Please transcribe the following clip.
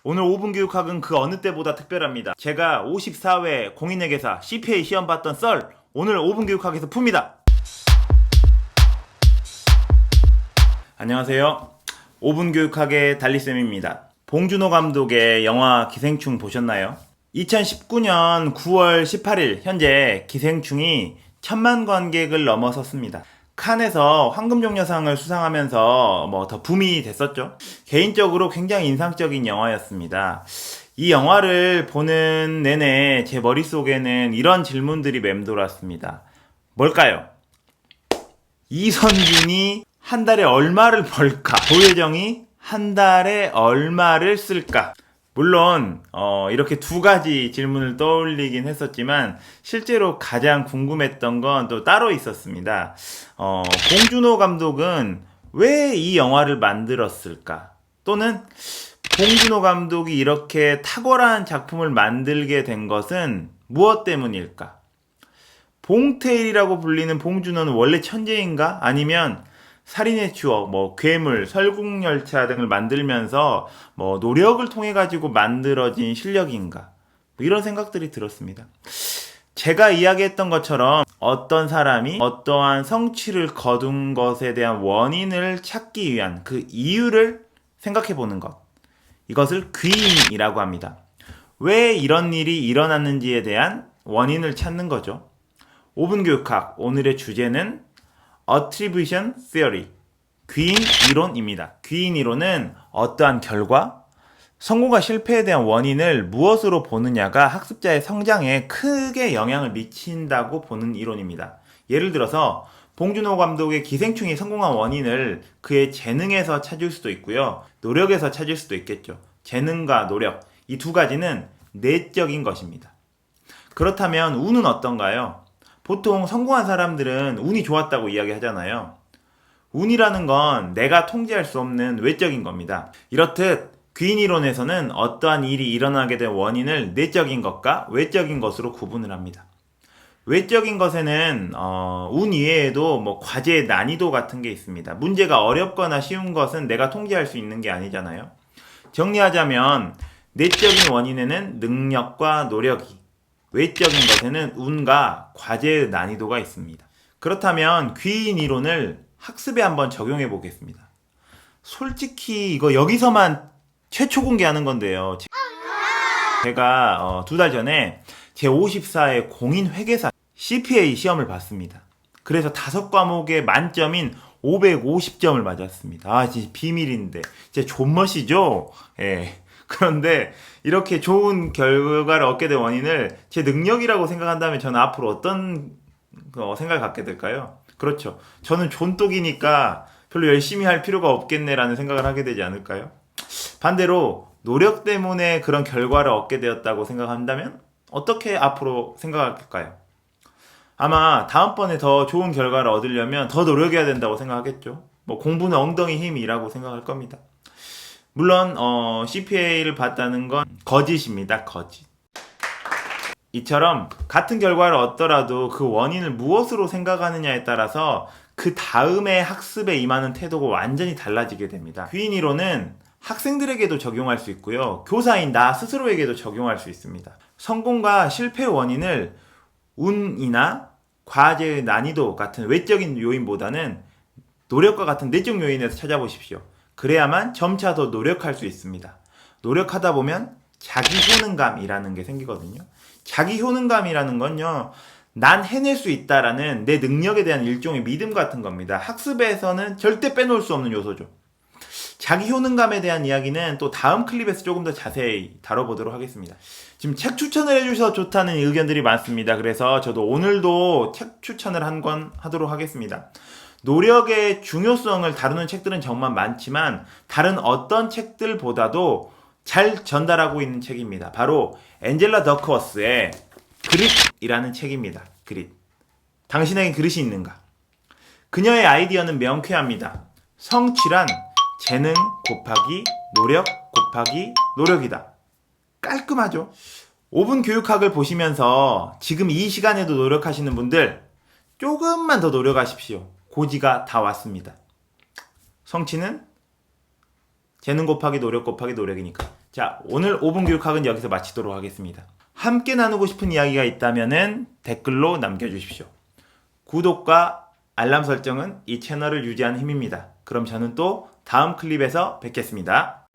오늘 5분 교육학은 그 어느 때보다 특별합니다. 제가 54회 공인회계사 CPA 시험 봤던 썰 오늘 5분 교육학에서 풉니다. 안녕하세요. 5분 교육학의 달리쌤입니다. 봉준호 감독의 영화 기생충 보셨나요? 2019년 9월 18일 현재 기생충이 1000만 관객을 넘어섰습니다. 칸에서 황금종려상을 수상하면서 더 붐이 됐었죠. 개인적으로 굉장히 인상적인 영화였습니다. 이 영화를 보는 내내 제 머릿속에는 이런 질문들이 맴돌았습니다. 뭘까요? 이선균이 한 달에 얼마를 벌까? 도혜정이 한 달에 얼마를 쓸까? 물론 이렇게 두 가지 질문을 떠올리긴 했었지만 실제로 가장 궁금했던 건 또 따로 있었습니다. 봉준호 감독은 왜 이 영화를 만들었을까? 또는 봉준호 감독이 이렇게 탁월한 작품을 만들게 된 것은 무엇 때문일까? 봉태일이라고 불리는 봉준호는 원래 천재인가? 아니면 살인의 추억, 괴물, 설국열차 등을 만들면서 노력을 통해 가지고 만들어진 실력인가? 이런 생각들이 들었습니다. 제가 이야기했던 것처럼 어떤 사람이 어떠한 성취를 거둔 것에 대한 원인을 찾기 위한 그 이유를 생각해 보는 것. 이것을 귀인이라고 합니다. 왜 이런 일이 일어났는지에 대한 원인을 찾는 거죠. 5분 교육학 오늘의 주제는 Attribution Theory, 귀인 이론입니다. 귀인 이론은 어떠한 결과, 성공과 실패에 대한 원인을 무엇으로 보느냐가 학습자의 성장에 크게 영향을 미친다고 보는 이론입니다. 예를 들어서 봉준호 감독의 기생충이 성공한 원인을 그의 재능에서 찾을 수도 있고요. 노력에서 찾을 수도 있겠죠. 재능과 노력, 이 두 가지는 내적인 것입니다. 그렇다면 운은 어떤가요? 보통 성공한 사람들은 운이 좋았다고 이야기하잖아요. 운이라는 건 내가 통제할 수 없는 외적인 겁니다. 이렇듯 귀인 이론에서는 어떠한 일이 일어나게 된 원인을 내적인 것과 외적인 것으로 구분을 합니다. 외적인 것에는 운 이외에도 과제의 난이도 같은 게 있습니다. 문제가 어렵거나 쉬운 것은 내가 통제할 수 있는 게 아니잖아요. 정리하자면 내적인 원인에는 능력과 노력이, 외적인 것에는 운과 과제의 난이도가 있습니다. 그렇다면 귀인 이론을 학습에 한번 적용해 보겠습니다. 솔직히 이거 여기서만 최초 공개하는 건데요. 제가 2달 전에 제 54회 공인회계사 CPA 시험을 봤습니다. 그래서 5과목에 만점인 550점을 맞았습니다. 진짜 비밀인데. 진짜 존멋이죠? 예. 그런데 이렇게 좋은 결과를 얻게 된 원인을 제 능력이라고 생각한다면 저는 앞으로 어떤 생각을 갖게 될까요? 그렇죠. 저는 존똑이니까 별로 열심히 할 필요가 없겠네라는 생각을 하게 되지 않을까요? 반대로 노력 때문에 그런 결과를 얻게 되었다고 생각한다면 어떻게 앞으로 생각할까요? 아마 다음번에 더 좋은 결과를 얻으려면 더 노력해야 된다고 생각하겠죠. 공부는 엉덩이 힘이라고 생각할 겁니다. 물론 CPA를 봤다는 건 거짓입니다. 거짓. 이처럼 같은 결과를 얻더라도 그 원인을 무엇으로 생각하느냐에 따라서 그 다음에 학습에 임하는 태도가 완전히 달라지게 됩니다. 귀인 이론은 학생들에게도 적용할 수 있고요. 교사인 나 스스로에게도 적용할 수 있습니다. 성공과 실패 원인을 운이나 과제의 난이도 같은 외적인 요인보다는 노력과 같은 내적 요인에서 찾아보십시오. 그래야만 점차 더 노력할 수 있습니다. 노력하다 보면 자기 효능감이라는 게 생기거든요. 자기 효능감이라는 건요, 난 해낼 수 있다라는 내 능력에 대한 일종의 믿음 같은 겁니다. 학습에서는 절대 빼놓을 수 없는 요소죠. 자기 효능감에 대한 이야기는 또 다음 클립에서 조금 더 자세히 다뤄보도록 하겠습니다. 지금 책 추천을 해주셔서 좋다는 의견들이 많습니다. 그래서 저도 오늘도 책 추천을 한 권 하도록 하겠습니다. 노력의 중요성을 다루는 책들은 정말 많지만 다른 어떤 책들보다도 잘 전달하고 있는 책입니다. 바로 엔젤라 더크워스의 그릿이라는 책입니다. 그릿. 당신에게 그릇이 있는가? 그녀의 아이디어는 명쾌합니다. 성취란 재능 곱하기 노력 곱하기 노력이다. 깔끔하죠? 5분 교육학을 보시면서 지금 이 시간에도 노력하시는 분들 조금만 더 노력하십시오. 고지가 다 왔습니다. 성취는 재능 곱하기 노력 곱하기 노력이니까 자, 오늘 5분 교육학은 여기서 마치도록 하겠습니다. 함께 나누고 싶은 이야기가 있다면은 댓글로 남겨주십시오. 구독과 알람 설정은 이 채널을 유지하는 힘입니다. 그럼 저는 또 다음 클립에서 뵙겠습니다.